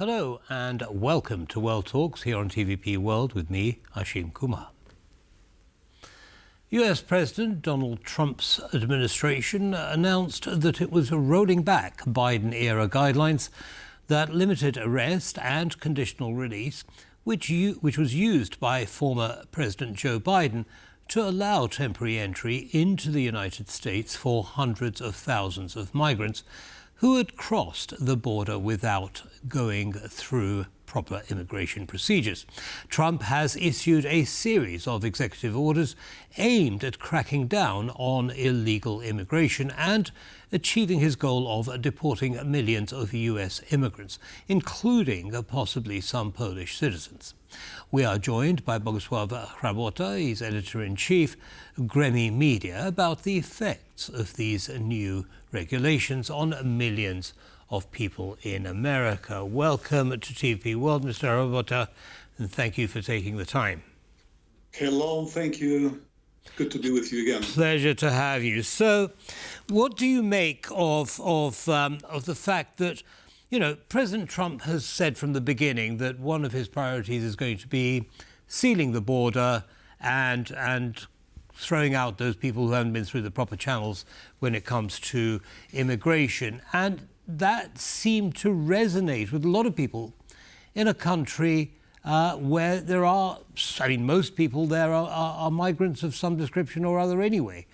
Hello and welcome to World Talks here on TVP World with me, Ashim Kumar. US President Donald Trump's administration announced that it was rolling back Biden-era guidelines that limited arrest and conditional release, which was used by former President Joe Biden to allow temporary entry into the United States for hundreds of thousands of migrants who had crossed the border without going through proper immigration procedures. Trump has issued a series of executive orders aimed at cracking down on illegal immigration and achieving his goal of deporting millions of US immigrants, including possibly some Polish citizens. We are joined by Bogusław Chrabota, he's editor-in-chief, Gremi Media, about the effects of these new regulations on millions of people in America. Welcome to TVP World, Mr. Chrabota, and thank you for taking the time. Hello, thank you. Good to be with you again. Pleasure to have you. So, what do you make of the fact that, you know, President Trump has said from the beginning that one of his priorities is going to be sealing the border and throwing out those people who haven't been through the proper channels when it comes to immigration? And that seemed to resonate with a lot of people in a country where there are, most people there are migrants of some description or other anyway.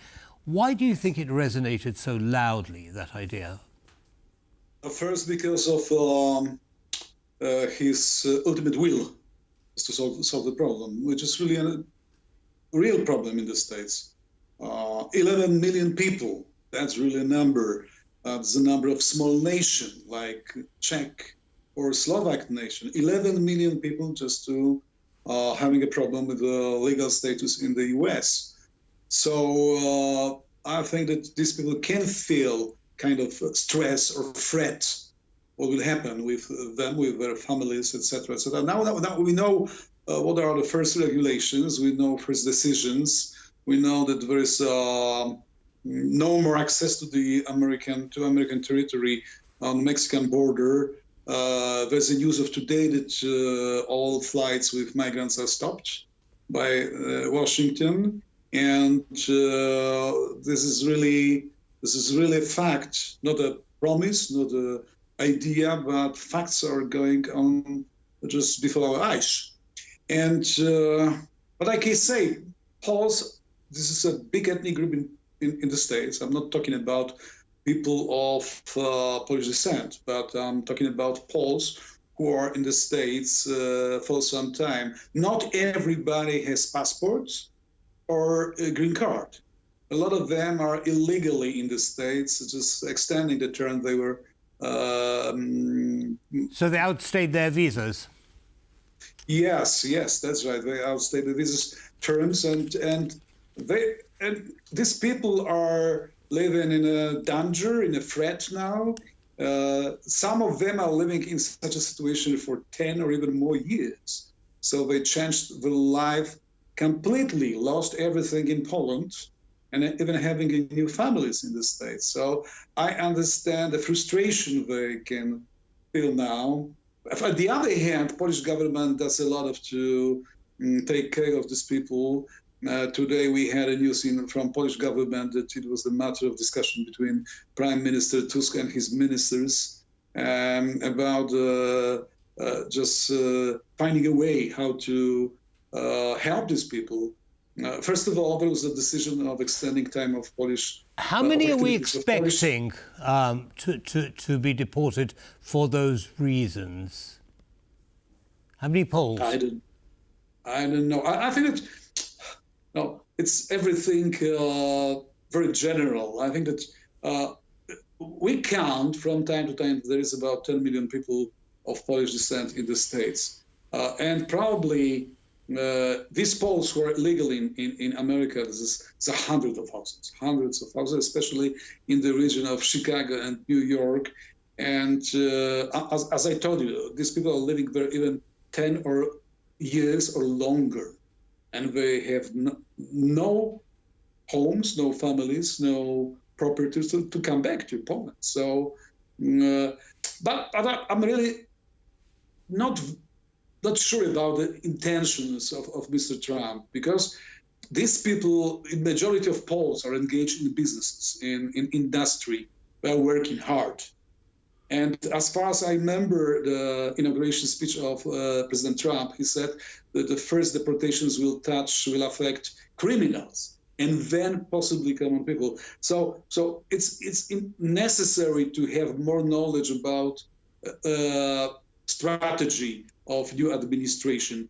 Why do you think it resonated so loudly, that idea? First, because of his ultimate will to solve the problem, which is really a real problem in the States. 11 million people, that's really a number. It's the number of small nation like Czech or Slovak nation. 11 million people just to having a problem with the legal status in the US. So I think that these people can feel kind of stress or threat what will happen with them, with their families, etc. So now we know what are the first regulations, we know first decisions, we know that there is no more access to the American territory on the Mexican border. There's a news of today that all flights with migrants are stopped by Washington, and this is really a fact, not a promise, not an idea, but facts are going on just before our eyes. And but like I say, Poles, this is a big ethnic group in the States. I'm not talking about people of Polish descent, but I'm talking about Poles who are in the States for some time. Not everybody has passports or a green card. A lot of them are illegally in the States, just extending the term they were. So they outstayed their visas? Yes, that's right. They outstayed the visas terms, and these people are living in a danger, in a threat now. Some of them are living in such a situation for 10 or even more years. So they changed their life completely, lost everything in Poland, and even having new families in the States. So I understand the frustration they can feel now. On the other hand, Polish government does a lot to take care of these people. Today we had a news from Polish government that it was a matter of discussion between Prime Minister Tusk and his ministers about just finding a way how to help these people. First of all, there was a decision of extending time of Polish. How many are we expecting to be deported for those reasons? How many Poles? I don't know. I think that it's everything very general. I think that we count from time to time there is about 10 million people of Polish descent in the States, and probably. These Poles who are illegal in America, this is hundreds of thousands, especially in the region of Chicago and New York. And as I told you, these people are living there even 10 years or longer. And they have no homes, no families, no properties to come back to Poland. So, but I'm really not sure about the intentions of Mr. Trump, because these people, in majority of Poles, are engaged in businesses, in industry. They are working hard. And as far as I remember the inauguration speech of President Trump, he said that the first deportations will affect criminals and then possibly common people. So it's necessary to have more knowledge about strategy of new administration,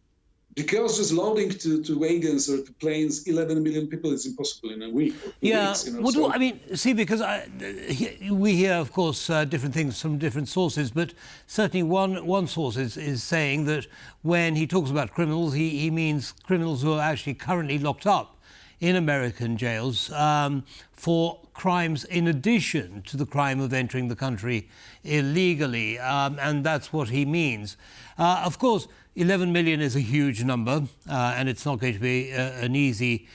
because just loading to wagons or to planes 11 million people is impossible in a week or 2 weeks. I mean, see, because we hear, of course, different things from different sources, but certainly one source is saying that when he talks about criminals, he means criminals who are actually currently locked up in American jails for crimes in addition to the crime of entering the country illegally, and that's what he means. Of course, 11 million is a huge number, and it's not going to be an easy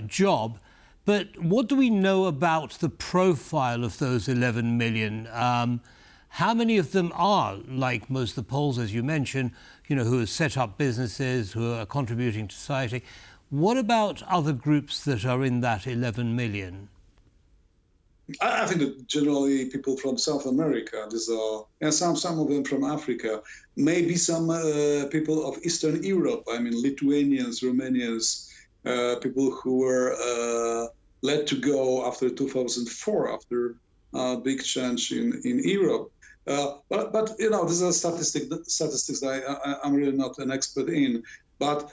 job. But what do we know about the profile of those 11 million? How many of them are, like most of the Poles, as you mentioned, who have set up businesses, who are contributing to society? What about other groups that are in that 11 million? I think that generally people from South America, and some of them from Africa, maybe some people of Eastern Europe. I mean, Lithuanians, Romanians, people who were let to go after 2004, after big change in Europe. But these are statistics I'm really not an expert in. But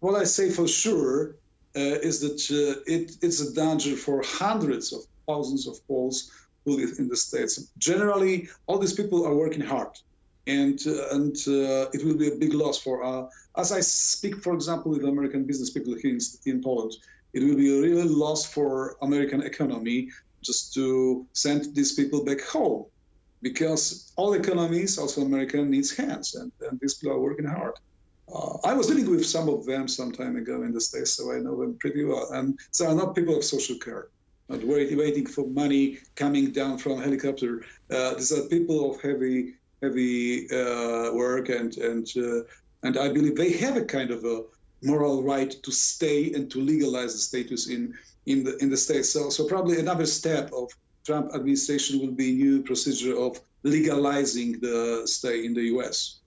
what I say for sure is that it's a danger for hundreds of thousands of Poles who live in the States. Generally, all these people are working hard, and it will be a big loss for. As I speak, for example, with American business people here in Poland, it will be a real loss for American economy just to send these people back home, because all economies, also American, needs hands, and these people are working hard. I was dealing with some of them some time ago in the States, so I know them pretty well. And so are not people of social care, not waiting for money coming down from helicopter. These are people of heavy work, and I believe they have a kind of a moral right to stay and to legalize the status in the States. So probably another step of Trump administration will be a new procedure of legalizing the stay in the U.S.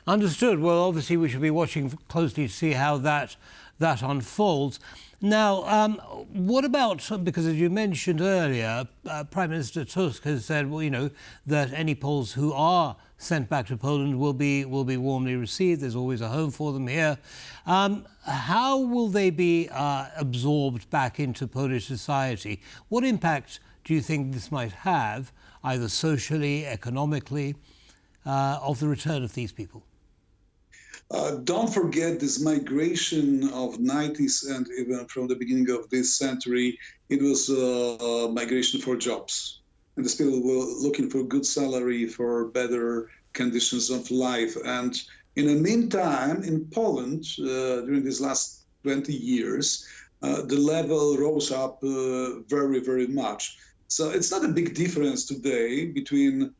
Understood. Well, obviously, we should be watching closely to see how that unfolds. Now, what about, because as you mentioned earlier, Prime Minister Tusk has said, well, that any Poles who are sent back to Poland will be warmly received. There's always a home for them here. How will they be absorbed back into Polish society? What impact do you think this might have, either socially, economically, of the return of these people? Don't forget this migration of 90s and even from the beginning of this century, it was migration for jobs. And these people were looking for good salary, for better conditions of life. And in the meantime, in Poland, during these last 20 years, the level rose up very, very much. So it's not a big difference today between,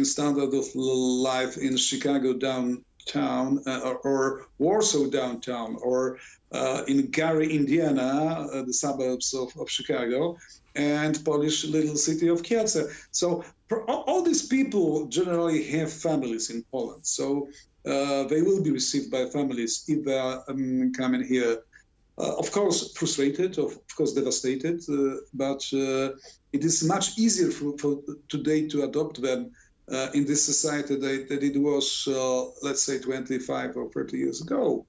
standard of life in Chicago downtown or Warsaw downtown, or in Gary, Indiana, the suburbs of Chicago, and Polish little city of Kielce. So all these people generally have families in Poland. So they will be received by families if they are coming here. Of course, frustrated, of course, devastated, but it is much easier for today to adopt them in this society that it was, let's say, 25 or 30 years ago.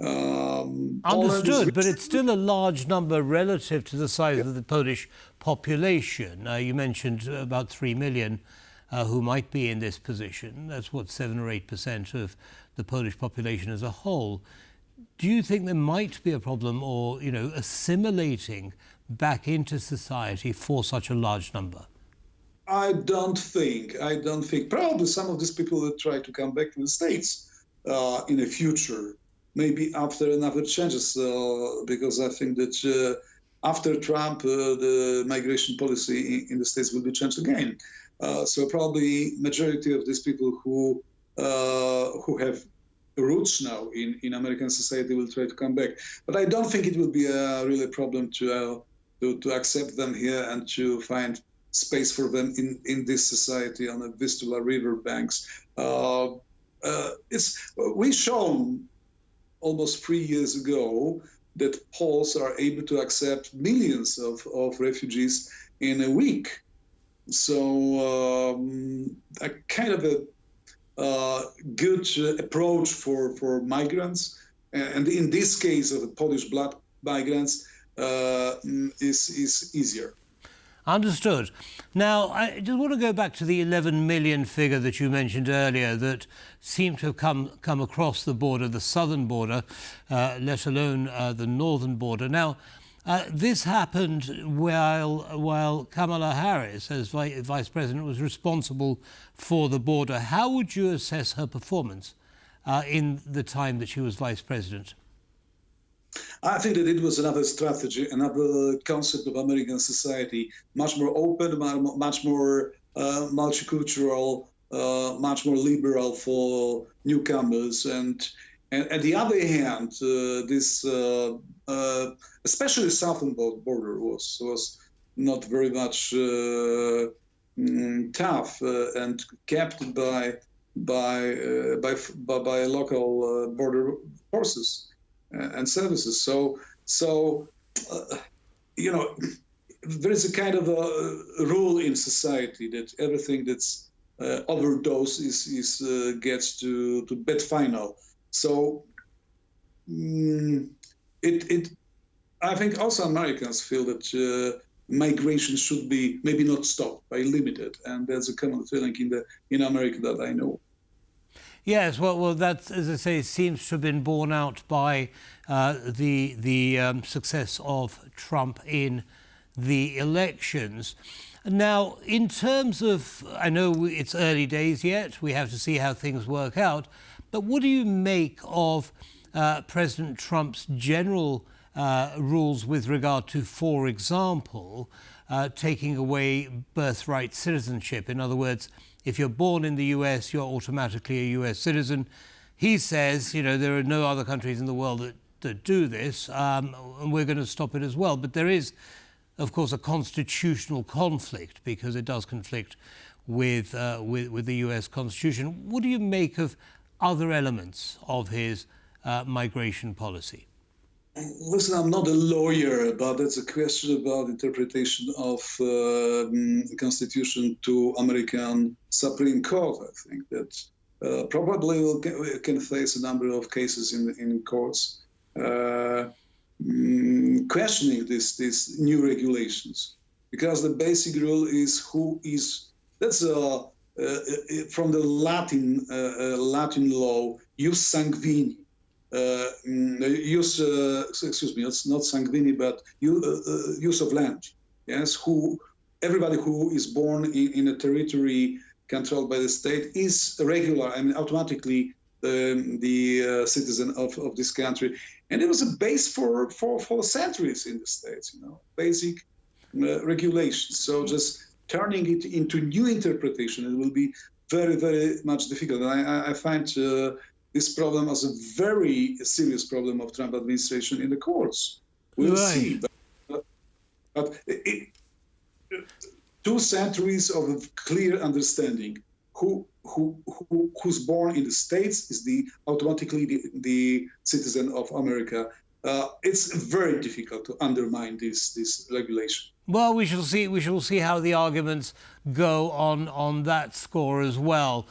Understood, but it's still a large number relative to the size of the Polish population. You mentioned about 3 million who might be in this position. That's 7 or 8% of the Polish population as a whole. Do you think there might be a problem, or assimilating back into society for such a large number? I don't think. Probably some of these people will try to come back to the States in the future, maybe after another changes, because I think that after Trump, the migration policy in the States will be changed again. So probably majority of these people who who have roots now in American society will try to come back. But I don't think it will be a really problem to accept them here and to find space for them in this society on the Vistula River banks. We shown almost 3 years ago that Poles are able to accept millions of refugees in a week. So a kind of a good approach for migrants, and in this case of the Polish blood migrants, is easier. Understood. Now, I just want to go back to the 11 million figure that you mentioned earlier that seemed to have come across the border, the southern border, let alone the northern border. Now, this happened while Kamala Harris, as Vice President, was responsible for the border. How would you assess her performance in the time that she was Vice President? I think that it was another strategy, another concept of American society, much more open, much more multicultural, much more liberal for newcomers. And on the other hand, this especially southern border was not very much tough and kept by local border forces and services. So there is a kind of a rule in society that everything that's overdose gets to bad final. So I think also Americans feel that migration should be maybe not stopped, but limited, and there's a common feeling in America that I know. Yes, well, that, as I say, seems to have been borne out by the success of Trump in the elections. Now, in terms of, I know it's early days yet, we have to see how things work out, but what do you make of President Trump's general rules with regard to, for example, taking away birthright citizenship? In other words, if you're born in the US, you're automatically a US citizen. He says, there are no other countries in the world that do this, and we're going to stop it as well. But there is, of course, a constitutional conflict because it does conflict with the US Constitution. What do you make of other elements of his migration policy? Listen, I'm not a lawyer, but it's a question about interpretation of the Constitution to American Supreme Court. I think that probably we can face a number of cases in courts questioning these new regulations, because the basic rule is that's from the Latin law, jus sanguinis. It's not sanguini, but use of land. Yes, everybody who is born in a territory controlled by the state is regular. I mean, automatically the citizen of this country. And it was a base for centuries in the States. Basic regulations. So just turning it into new interpretation, it will be very, very much difficult. And I find this problem as a very serious problem of Trump administration in the courts. We'll see. But 2 centuries of clear understanding. Who's born in the States is automatically the citizen of America. It's very difficult to undermine this regulation. Well, we shall see. We shall see how the arguments go on that score as well.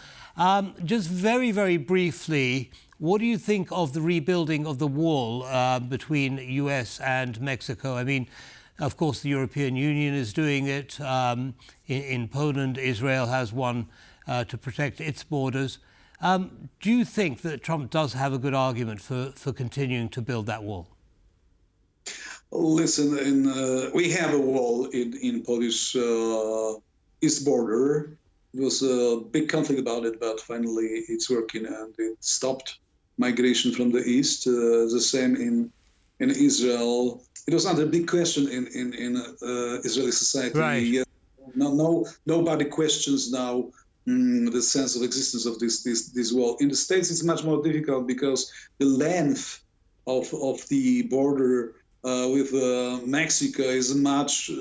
Just very, very briefly, what do you think of the rebuilding of the wall between US and Mexico? I mean, of course, the European Union is doing it. In Poland, Israel has one to protect its borders. Do you think that Trump does have a good argument for continuing to build that wall? Listen, we have a wall in Polish east border. There was a big conflict about it, but finally it's working and it stopped migration from the east. The same in Israel. It was under big question in Israeli society. Right. Nobody questions now the sense of existence of this wall. In the States, it's much more difficult because the length of the border with Mexico is much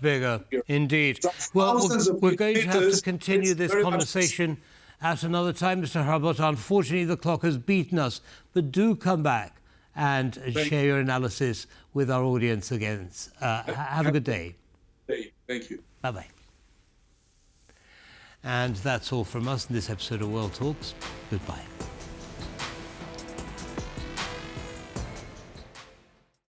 bigger, indeed. So Well, we're going to have to meters, continue it's this very much- conversation at another time, Mr. Chrabota. Unfortunately, the clock has beaten us, but do come back and share your analysis with our audience again. Have a good day. Thank you. Bye-bye. And that's all from us in this episode of World Talks. Goodbye.